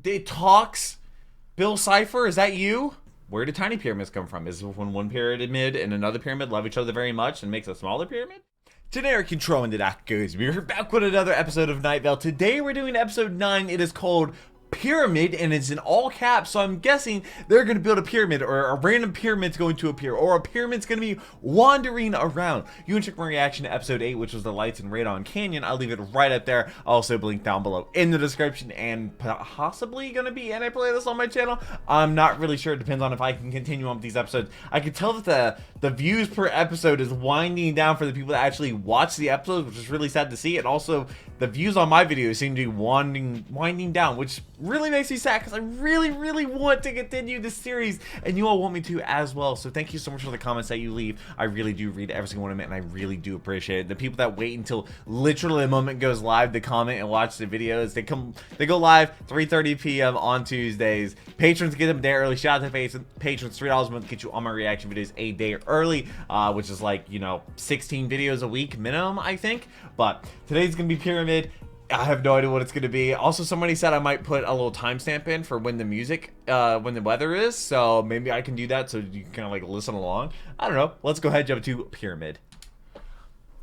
It talks. Bill Cipher, is that you? Where did tiny pyramids come from? Is it when one pyramid and another pyramid love each other very much and makes a smaller pyramid? Generic control into that goes. We're back with another episode of Night Vale. Today we're doing episode 9. It is called Pyramid and it's in all caps, so I'm guessing they're going to build a pyramid, or a random pyramid's going to appear, or a pyramid's going to be wandering around. You can check my reaction to episode 8, which was the lights in Radon Canyon. I'll leave it right up there. I'll also link down below in the description, and possibly going to be in a playlist on my channel. I'm not really sure. It depends on if I can continue on with these episodes. I can tell that the views per episode is winding down for the people that actually watch the episodes, which is really sad to see. And also the views on my videos seem to be winding down, which really makes me sad because I really want to continue this series, and you all want me to as well. So thank you so much for the comments that you leave. I really do read every single one of them, and I really do appreciate it. The people that wait until literally the moment goes live to comment and watch the videos, they go live 3:30 p.m. on Tuesdays. Patrons get them a day early. Shout out to patrons. $3 a month get you all my reaction videos a day early, which is like, 16 videos a week minimum, I think. But today's gonna be Pyramid. I have no idea what it's going to be. Also, somebody said I might put a little timestamp in for when the when the weather is. So maybe I can do that so you can kind of like listen along. I don't know. Let's go ahead and jump to Pyramid.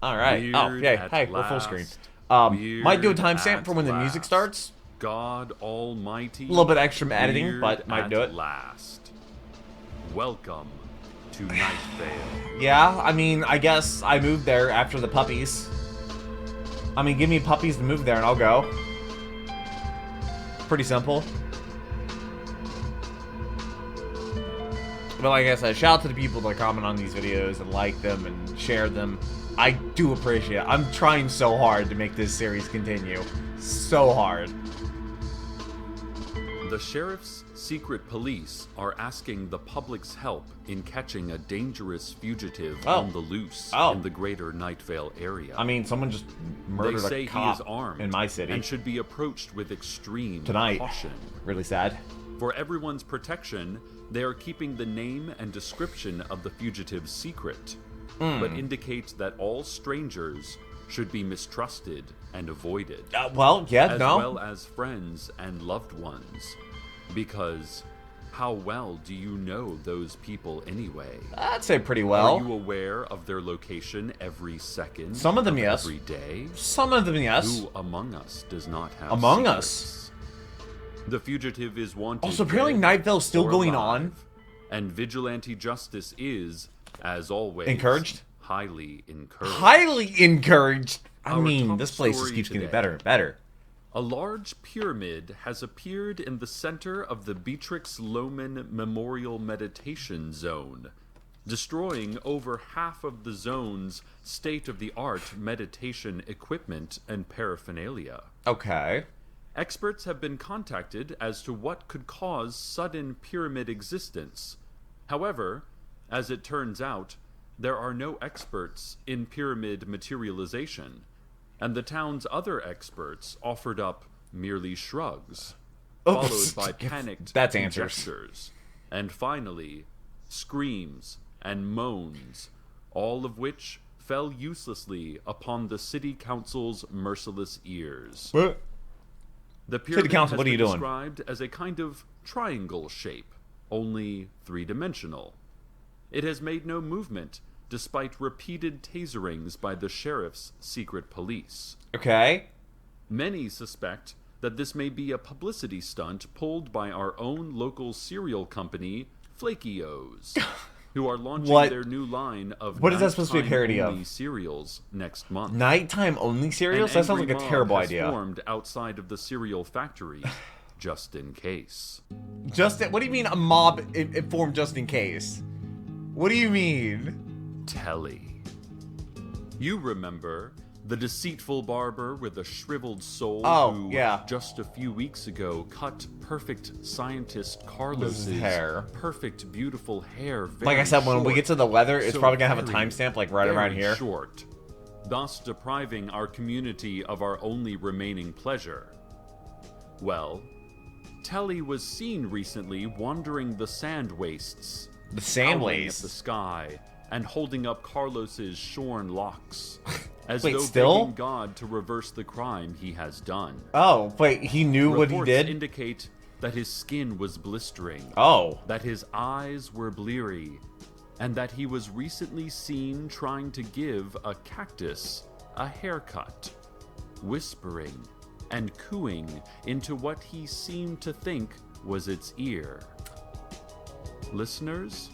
All right. Hey, we're full screen. Might do a timestamp for when the music starts. God Almighty. A little bit extra editing, but might do it. Last. Welcome to Night Vale. Yeah, I mean, I guess I moved there after the puppies. I mean, give me puppies to move there and I'll go. Pretty simple. But like I said, shout out to the people that comment on these videos and like them and share them. I do appreciate it. I'm trying so hard to make this series continue. So hard. The sheriff's secret police are asking the public's help in catching a dangerous fugitive on the loose in the greater Night Vale area. I mean, someone just murdered a cop he is armed in my city and should be approached with extreme caution. Really sad. For everyone's protection, they are keeping the name and description of the fugitive secret, but indicate that all strangers should be mistrusted and avoided. As well as friends and loved ones. Because how well do you know those people anyway? I'd say pretty well. Are you aware of their location every second? Some of them, yes. Every day? Some of them, yes. Who among us does not have Among secrets? Us? The fugitive is wanted. Also, apparently Night Vale's still going on. And vigilante justice is, as always, encouraged? Highly encouraged. Highly encouraged! I mean, this place just keeps getting better and better. A large pyramid has appeared in the center of the Beatrix Lohman Memorial Meditation Zone, destroying over half of the zone's state-of-the-art meditation equipment and paraphernalia. Okay. Experts have been contacted as to what could cause sudden pyramid existence. However, as it turns out, there are no experts in pyramid materialization, and the town's other experts offered up merely shrugs, followed by panicked conjectures, and finally, screams and moans, all of which fell uselessly upon the city council's merciless ears. What? The pyramid has been described as a kind of triangle shape, only three-dimensional. It has made no movement, despite repeated taserings by the sheriff's secret police. Okay. Many suspect that this may be a publicity stunt pulled by our own local cereal company, Flaky-O's, who are launching their new line of what is that supposed to be a parody of? Cereals next month. Nighttime only cereals? That sounds like a terrible idea. Formed outside of the cereal factory, just in case. What do you mean a mob it formed just in case? What do you mean? Telly. You remember the deceitful barber with a shriveled soul who just a few weeks ago cut perfect scientist Carlos's perfect beautiful hair very like I said, when we get to the weather, it's probably gonna have a timestamp like right around here. Short, thus depriving our community of our only remaining pleasure. Well, Telly was seen recently wandering the sand wastes. The sand wastes? At the sky and holding up Carlos's shorn locks, as wait, though still? begging God to reverse the crime he has done. Oh, wait, he knew what he did? Indicate that his skin was blistering, Oh. that his eyes were bleary, and that he was recently seen trying to give a cactus a haircut, whispering and cooing into what he seemed to think was its ear. Listeners,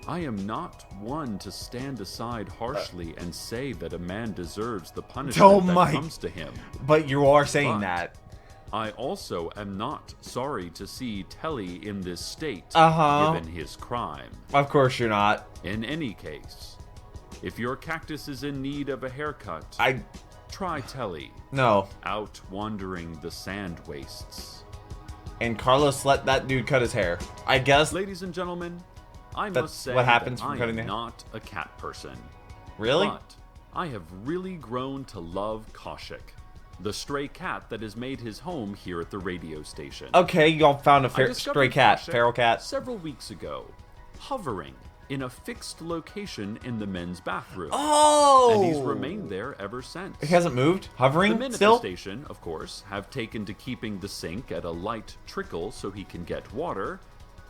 I am not one to stand aside harshly and say that a man deserves the punishment that comes to him. But you are saying But that. I also am not sorry to see Telly in this state, given his crime. Of course you're not. In any case, if your cactus is in need of a haircut, try Telly. No. Out wandering the sand wastes. And Carlos let that dude cut his hair. I guess. Ladies and gentlemen, I That's must say what happens that from I cutting am the hair? not a cat person. Really? But I have really grown to love Koshik, the stray cat that has made his home here at the radio station. Okay, y'all found a I discovered stray cat, Koshik feral cat. several weeks ago, hovering in a fixed location in the men's bathroom. Oh! And he's remained there ever since. He hasn't moved? Hovering The men still? at the station, of course, have taken to keeping the sink at a light trickle so he can get water.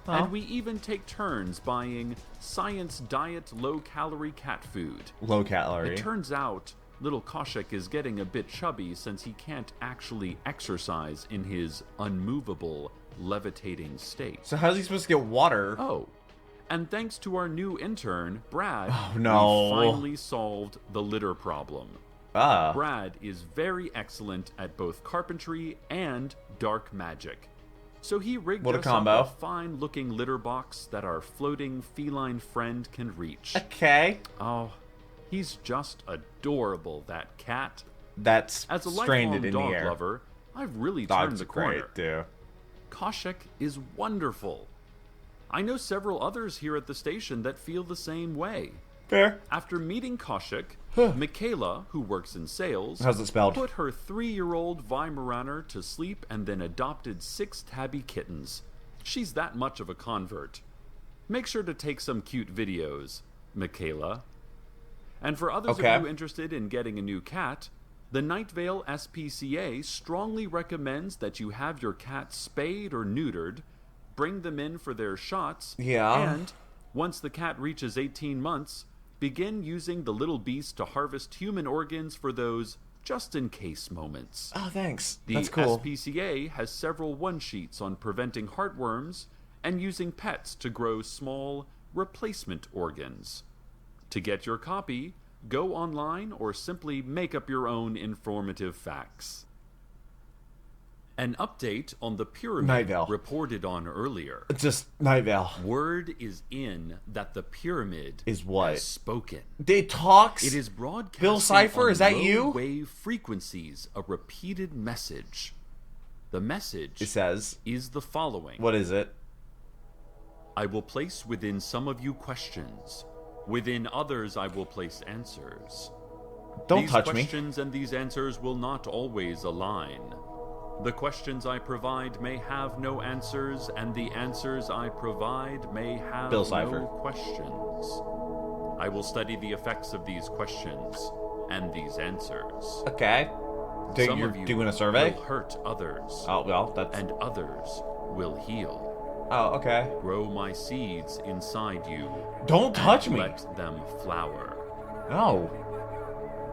And we even take turns buying Science Diet low-calorie cat food. Low calorie. It turns out little Koshik is getting a bit chubby since he can't actually exercise in his unmovable, levitating state. So how's he supposed to get water? Oh, and thanks to our new intern, Brad, no. we finally solved the litter problem. Brad is very excellent at both carpentry and dark magic. So he rigged us up a fine-looking litter box that our floating feline friend can reach. Okay. Oh, he's just adorable, that cat. That's As a stranded lifelong in dog the air. lover, I've really Dogs turned the are corner. great, too. Koshik is wonderful. I know several others here at the station that feel the same way. Fair. After meeting Koshik, Michaela, who works in sales, How's it spelled? put her 3-year-old Weimaraner to sleep and then adopted 6 tabby kittens. She's that much of a convert. Make sure to take some cute videos, Michaela. And for others of you interested in getting a new cat, the Night Vale SPCA strongly recommends that you have your cat spayed or neutered, bring them in for their shots, and once the cat reaches 18 months, begin using the little beast to harvest human organs for those just-in-case moments. Oh, thanks. The That's cool. SPCA has several one-sheets on preventing heartworms and using pets to grow small replacement organs. To get your copy, go online or simply make up your own informative facts. An update on the pyramid reported on earlier. Just Night Vale. Word is in that the pyramid is what? Has spoken. It talks? It is broadcasting Bill Cipher, is that you? Wave frequencies, a repeated message. The message is the following. What is it? I will place within some of you questions. Within others I will place answers. Don't touch me. These questions and these answers will not always align. The questions I provide may have no answers, and the answers I provide may have no questions. I will study the effects of these questions and these answers. Okay. Some of you doing a survey? Will hurt others. Oh, well, that's... And others will heal. Oh, okay. Grow my seeds inside you. Don't touch me. Let them flower. No.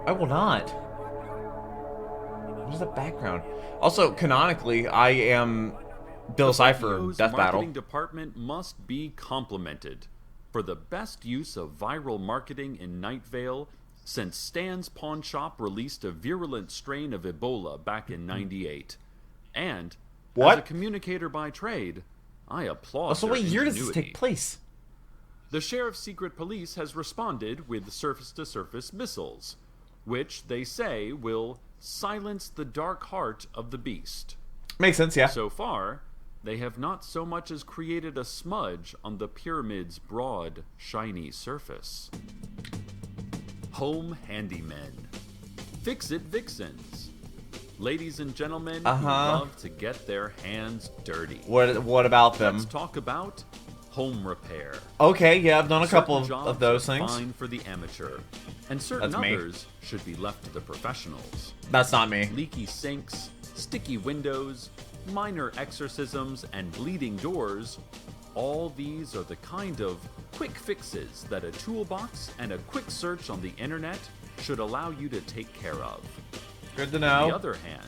I will not. What is the background? Also, canonically, I am Bill Cipher, Death Battle. The marketing department must be complimented for the best use of viral marketing in Night Vale since Stan's Pawn Shop released a virulent strain of Ebola back in '98. And, as a communicator by trade, I applaud So their what year does this ingenuity. take place? The Sheriff's Secret Police has responded with surface-to-surface missiles, which they say will silence the dark heart of the beast. Makes sense, yeah. So far, they have not so much as created a smudge on the pyramid's broad, shiny surface. Home handymen. Fix-it vixens. Ladies and gentlemen who love to get their hands dirty. What about them? Let's talk about home repair. Okay, yeah, I've done a couple Certain of jobs those are things. Fine for the amateur, and certain others should be left to the professionals. That's not me. Leaky sinks, sticky windows, minor exorcisms, and bleeding doors, all these are the kind of quick fixes that a toolbox and a quick search on the internet should allow you to take care of. Good to On know. the other hand,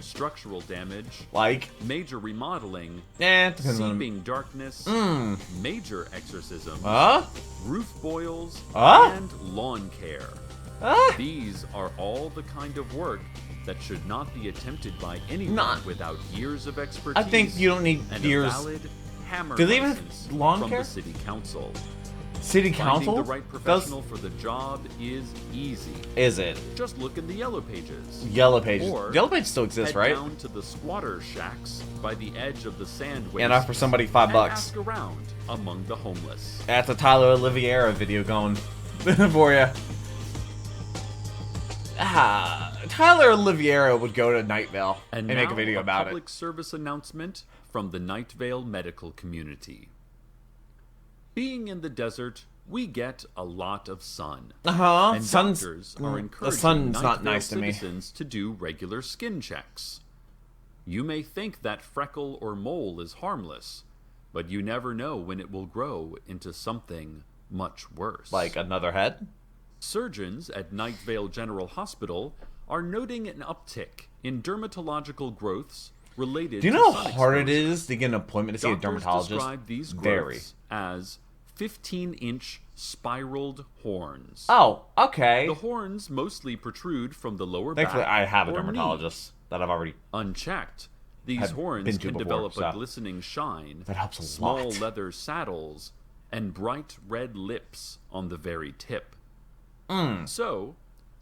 structural damage, Like, major remodeling, depends on. seeping darkness, major exorcisms, roof boils, and lawn care. These are all the kind of work that should not be attempted by anyone without years of expertise. I think you don't need and years. A valid hammer Do they even license have lawn from care? the city council. City council? Finding the right professional for the job is easy. Is it? Just look in the yellow pages. Yellow pages. Or Yellow pages still exist, head right? down to the squatter shacks by the edge of the sand waste And offer somebody $5. and ask around among the homeless. That's a Tyler Oliveira video going for you. Tyler Oliveira would go to Night Vale and make a video about public service announcement from the Night Vale medical community. Being in the desert, we get a lot of sun. And doctors are encouraging the sun's Night not Vale nice to me. citizens to do regular skin checks. You may think that freckle or mole is harmless, but you never know when it will grow into something much worse. Like another head? Surgeons at Night Vale General Hospital are noting an uptick in dermatological growths related Do you to know sun how hard it exposure. is to get an appointment to see a Doctors dermatologist? describe these Very. growths as 15-inch spiraled horns. Oh, okay. The horns mostly protrude from the lower Thankfully, back I have a or dermatologist that I've already. knee. Unchecked, these Had horns been to can before, develop so a glistening shine, that helps a small lot. leather saddles, and bright red lips on the very tip. So,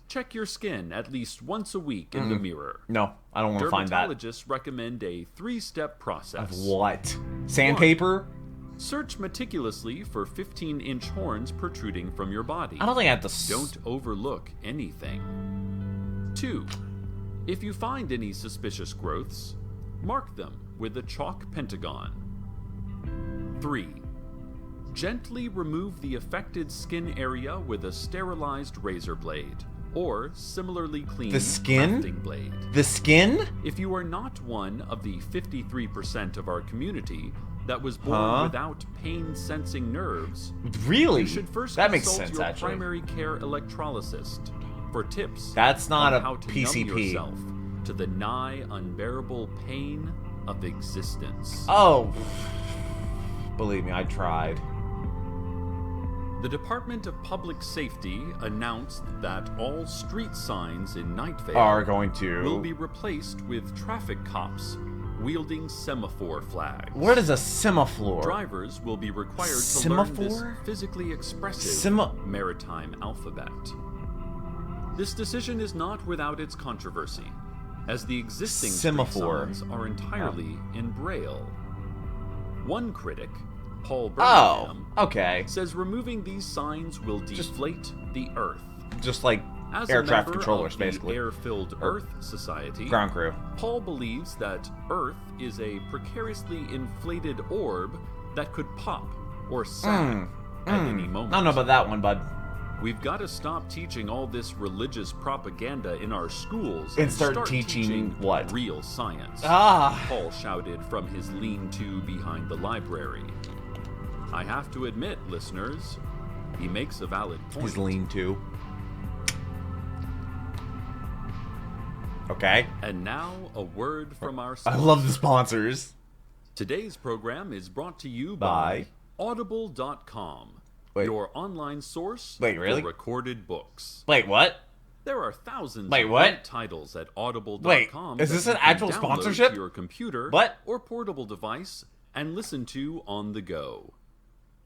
check your skin at least once a week in the mirror. No, I don't want to find that. Dermatologists recommend a 3-step process. Of what? Sandpaper? Search meticulously for 15-inch horns protruding from your body. I don't think I have to. Don't overlook anything. 2. If you find any suspicious growths, mark them with a chalk pentagon. 3. Gently remove the affected skin area with a sterilized razor blade, or similarly clean The skin? crafting blade. The skin? If you are not one of the 53% of our community that was born without pain-sensing nerves, Really? you should first that makes consult sense, your actually. primary care electrologist for tips That's not on a how to PCP. numb yourself to the nigh unbearable pain of existence. Oh. Believe me, I tried. The Department of Public Safety announced that all street signs in Night Vale Are going to. will be replaced with traffic cops wielding semaphore flags. What is a semaphore? Drivers will be required to learn this Semaphore? physically expressive maritime alphabet. This decision is not without its controversy, as the existing Semaphore. street signs are entirely in Braille. One critic, Paul Birmingham, okay. says removing these signs will deflate the Earth. Just like As air a traffic member controllers, of the basically. Air-Filled Earth Society, Ground crew. Paul believes that Earth is a precariously inflated orb that could pop or sag at any moment. I don't know about that one, bud. We've got to stop teaching all this religious propaganda in our schools And start teaching what? Real science. Ah. Paul shouted from his lean-to behind the library. I have to admit, listeners, he makes a valid point. His lean to. Okay. And now, a word from our I sponsor. love the sponsors. Today's program is brought to you By by Audible.com, Wait. your online source Wait, really? for recorded books. Wait, what? There are thousands Wait, of what? great titles at Audible.com. Wait, is that this you an can actual download sponsorship? to your computer What? or portable device and listen to on the go.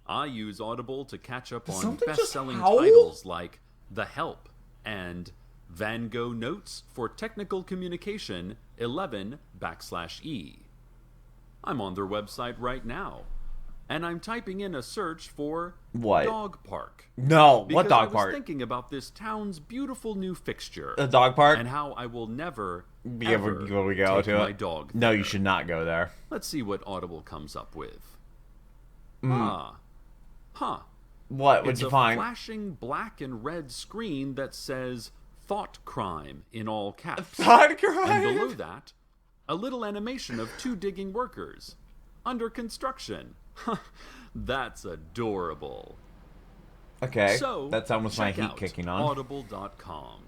I use Audible to catch up on something just best-selling howl? titles like The Help and Van Gogh Notes for Technical Communication 11/E. I'm on their website right now, and I'm typing in a search for What? Dog Park. No, Because what I dog was park? thinking about this town's beautiful new fixture. The dog park? And how I will never, Be able ever to go take to my it? dog No, there. you should not go there. Let's see what Audible comes up with. Hmm. Huh. What would It's you a find? flashing black and red screen that says "Thought Crime" in all caps. Thought And below crime? that, A little animation of 2 digging workers. Under construction. That's adorable. Okay, So, that's almost my check heat out kicking on. audible.com.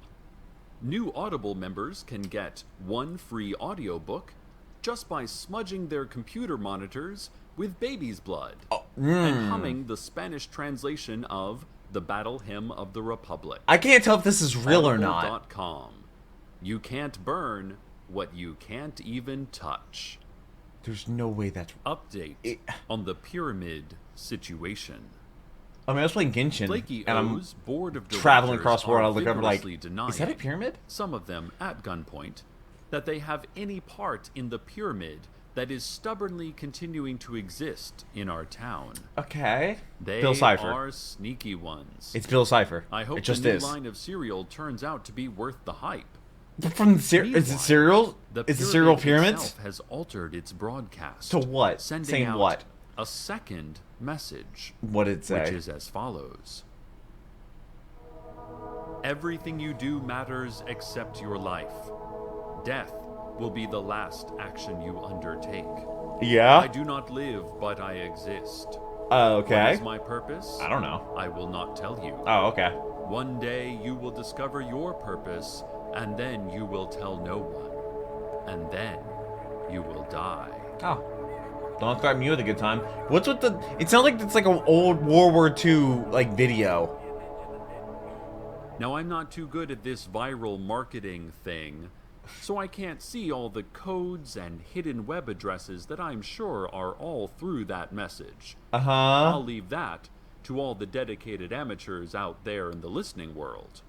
New Audible members can get 1 free audiobook just by smudging their computer monitors with baby's blood and humming the Spanish translation of The Battle Hymn of the Republic. I can't tell if this is real or not. Audible.com. You can't burn what you can't even touch. There's no way that's... Update on the pyramid situation. I mean, I was playing Genshin, Flaky and I'm O's board of traveling directors across the world. I are look over like, vigorously denying, is that a pyramid? some of them at gunpoint, that they have any part in the pyramid that is stubbornly continuing to exist in our town. Okay. They Bill Cipher. are sneaky ones. It's Bill Cipher. I hope it just the new is. line of cereal turns out to be worth the hype. From the is it cereal? Is it cereal pyramids? Itself has altered its broadcast To what? sending Saying out what? a second message. What did it say? Which is as follows. Everything you do matters except your life. Death will be the last action you undertake. Yeah? I do not live, but I exist. Okay. What is my purpose? I don't know. I will not tell you. Oh, okay. One day you will discover your purpose, and then you will tell no one. And then you will die. Oh. Don't threaten me with a good time. What's with the... It sounds like it's like an old World War II, like, video. Now, I'm not too good at this viral marketing thing, so I can't see all the codes and hidden web addresses that I'm sure are all through that message. Uh-huh. I'll leave that to all the dedicated amateurs out there in the listening world.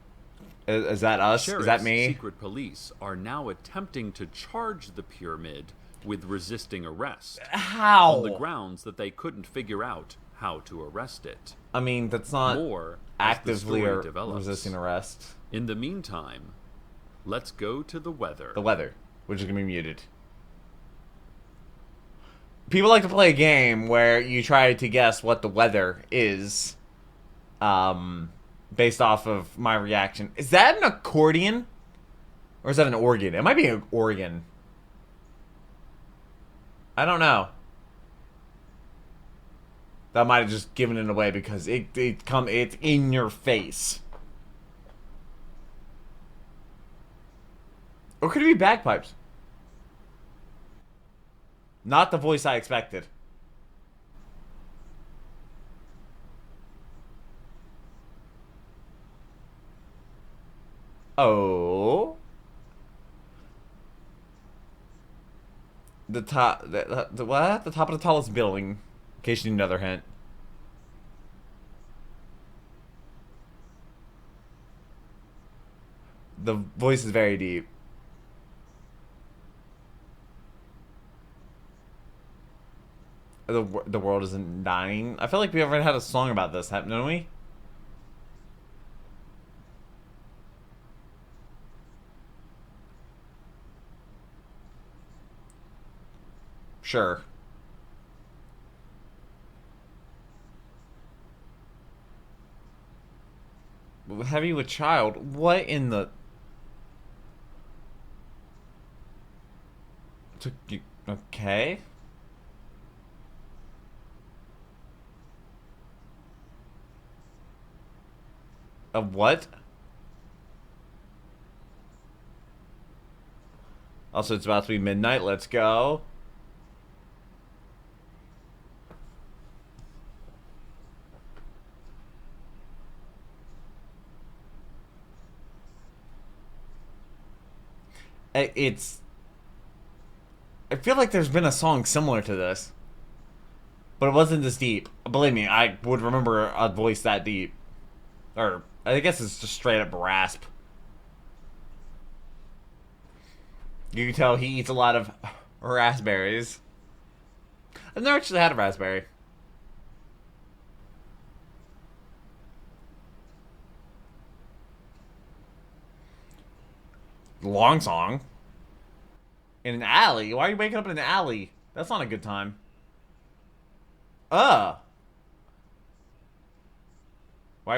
Is that us? Sheriff's Is that me? secret police are now attempting to charge the pyramid with resisting arrest. How? On the grounds that they couldn't figure out how to arrest it. I mean, that's not More actively as the story develops. resisting arrest. In the meantime, let's go to the weather. The weather, which is going to be muted. People like to play a game where you try to guess what the weather is, based off of my reaction. Is that an accordion? Or is that an organ? It might be an organ. I don't know. That might have just given it away because it's in your face. Or could it be bagpipes? Not the voice I expected. Oh. The top, the what? The top of the tallest building. In case you need another hint. The voice is very deep. The world isn't dying. I feel like we already had a song about this, haven't we? Sure. Have you a child? What in the... Okay. A what? Also, it's about to be midnight. Let's go. It's... I feel like there's been a song similar to this. But it wasn't this deep. Believe me, I would remember a voice that deep. Or, I guess it's just straight up rasp. You can tell he eats a lot of raspberries. I've never actually had a raspberry. Long song. In an alley? Why are you waking up in an alley? That's not a good time. Why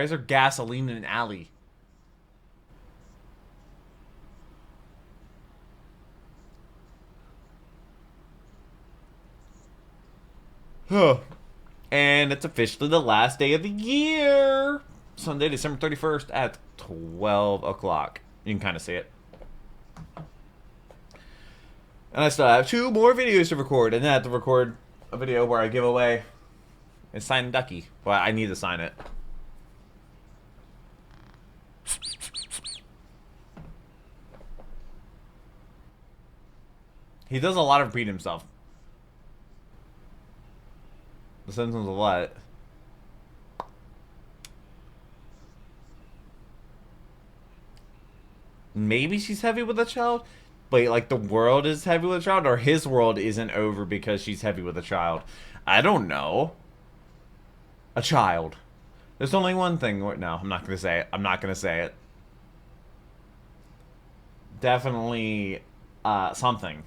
is there gasoline in an alley? And it's officially the last day of the year. Sunday, December 31st at 12 o'clock. You can kind of see it. And I still have 2 more videos to record. And then I have to record a video where I give away a signed ducky. Well, I need to sign it. He does a lot of repeat himself. The Simpsons of what? Maybe she's heavy with a child? But, like, the world is heavy with a child? Or his world isn't over because she's heavy with a child? I don't know. A child. There's only one thing. No, I'm not going to say it. I'm not going to say it. Definitely something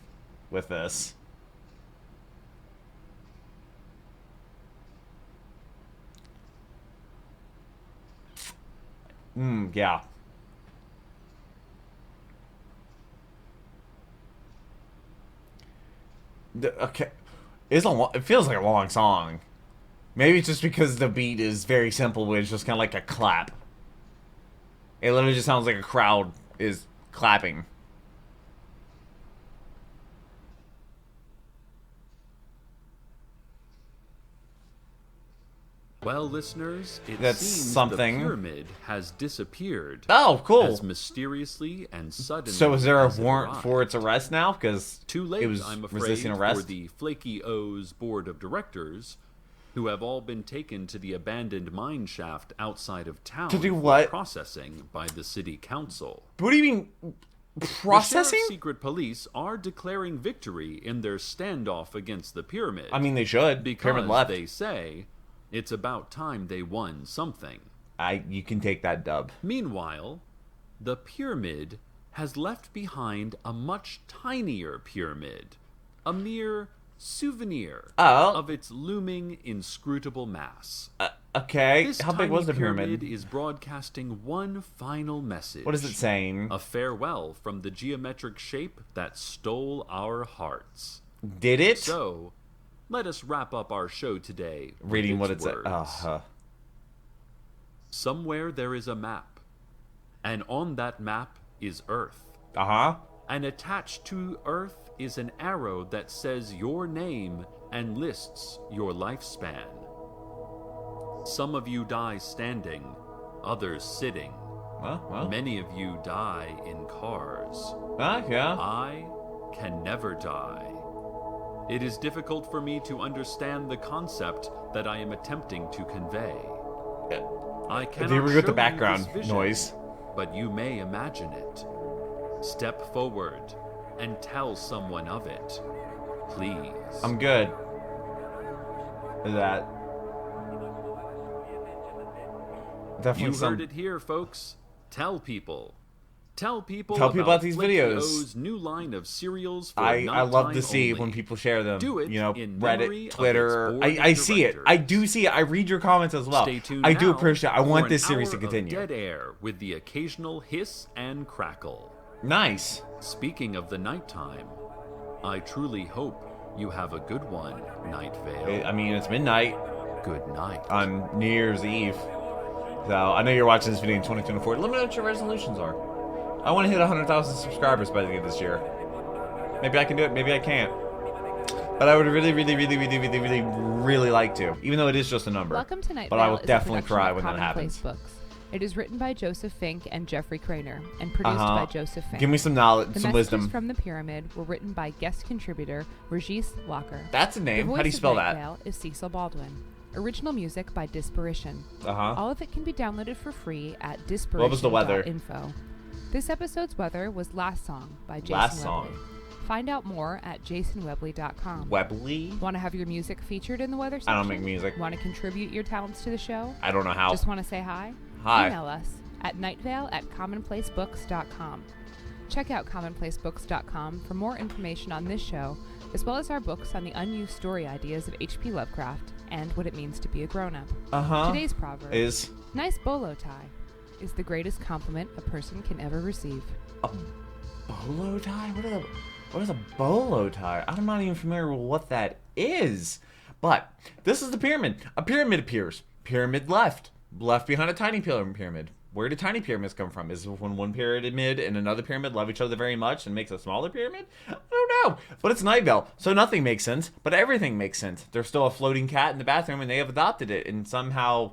with this. Yeah. Okay. It feels like a long song. Maybe it's just because the beat is very simple, but it's just kind of like a clap. It literally just sounds like a crowd is clapping. Well, listeners, it That's seems something. the pyramid has disappeared. Oh, cool. As mysteriously and suddenly. So is there a as it warrant arrived. for its arrest now? Because Too late, it was I'm afraid, resisting arrest? for the Flaky O's board of directors, who have all been taken to the abandoned mine shaft outside of town To do for what? processing by the city council. What do you mean? The Processing? sheriff's secret police are declaring victory in their standoff against the pyramid. I mean, they should. because Pyramid left. they say it's about time they won something. You can take that dub. Meanwhile, the pyramid has left behind a much tinier pyramid, a mere souvenir of its looming inscrutable mass. Okay. This How big was the pyramid? is broadcasting one final message. What is it saying? A farewell from the geometric shape that stole our hearts. Did it? So, let us wrap up our show today with Reading its what it said. words. Somewhere there is a map, and on that map is Earth. And attached to Earth is an arrow that says your name and lists your lifespan. Some of you die standing, others sitting. Well. Many of you die in cars. Yeah. I can never die. It is difficult for me to understand the concept that I am attempting to convey. I cannot They were show with the you background this vision, noise. but you may imagine it. Step forward and tell someone of it, please. I'm good. That. Definitely You heard it here, folks. Tell people. Tell people about these Flaky videos. O's new line of cereals for I love to nighttime see only. when people share them. Do it you know, in memory Reddit, of Twitter. its board I of see it. I do see it. I read your comments as well. Stay tuned I do now appreciate it. I for want an this series to hour of continue. Dead air with the occasional hiss and crackle. Nice. Speaking of the nighttime, I truly hope you have a good one, Night Vale. I mean, it's midnight Good night. on New Year's Eve. So, I know you're watching this video in 2024. Let me know what your resolutions are. I want to hit 100,000 subscribers by the end of this year. Maybe I can do it, maybe I can't. But I would really like to. Even though it is just a number. Welcome to Night But Vale I will is a definitely production cry of when that Commonplace happens. Books. It is written by Joseph Fink and Jeffrey Craner and produced by Joseph Fink. Give me some knowledge, the some messages wisdom. from the pyramid were written by guest contributor Regis Locker. That's a name. The voice How do you of spell Night that? Vale is Cecil Baldwin. Original music by Disparition. All of it can be downloaded for free at disparition.info. What was the weather? This episode's weather was Last Song by Jason Last Webley. Song. Find out more at jasonwebley.com. Webley? Want to have your music featured in the weather section? I don't make music. Want to contribute your talents to the show? I don't know how. Just want to say hi? Hi. Email us at nightvale@commonplacebooks.com. Check out commonplacebooks.com for more information on this show, as well as our books on the unused story ideas of H.P. Lovecraft and what it means to be a grown-up. Today's proverb is nice bolo tie is the greatest compliment a person can ever receive. a bolo tie? What is a bolo tie? I'm not even familiar with what that is. But this is the pyramid. A pyramid appears. Pyramid left behind a tiny pyramid. Where do tiny pyramids come from? Is it when one pyramid and another pyramid love each other very much and makes a smaller pyramid? I don't know. But it's Night Vale, so nothing makes sense, but everything makes sense. There's still a floating cat in the bathroom, and they have adopted it, and somehow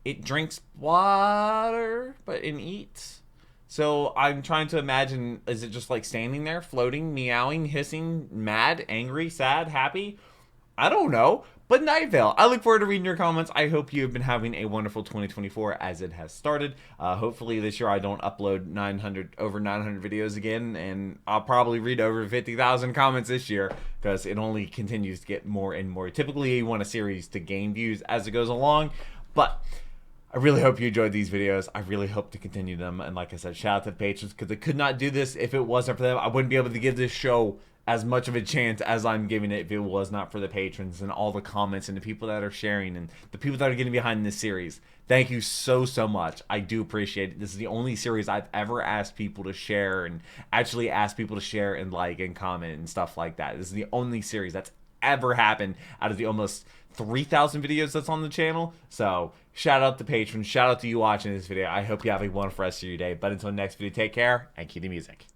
it drinks water, but it eats. So I'm trying to imagine, is it just like standing there, floating, meowing, hissing, mad, angry, sad, happy? I don't know. But Night Vale, I look forward to reading your comments. I hope you have been having a wonderful 2024 as it has started. Hopefully this year I don't upload over 900 videos again, and I'll probably read over 50,000 comments this year because it only continues to get more and more. Typically you want a series to gain views as it goes along, but I really hope you enjoyed these videos. I really hope to continue them. And like I said, shout out to the patrons because I could not do this if it wasn't for them. I wouldn't be able to give this show as much of a chance as I'm giving it if it was not for the patrons and all the comments and the people that are sharing and the people that are getting behind this series. Thank you so much. I do appreciate it. This is the only series I've ever asked people to share and actually asked people to share and like and comment and stuff like that. This is the only series that's ever happened out of the almost 3,000 videos that's on the channel. So shout out to patrons. Shout out to you watching this video. I hope you have a wonderful rest of your day. But until next video, take care and keep the music.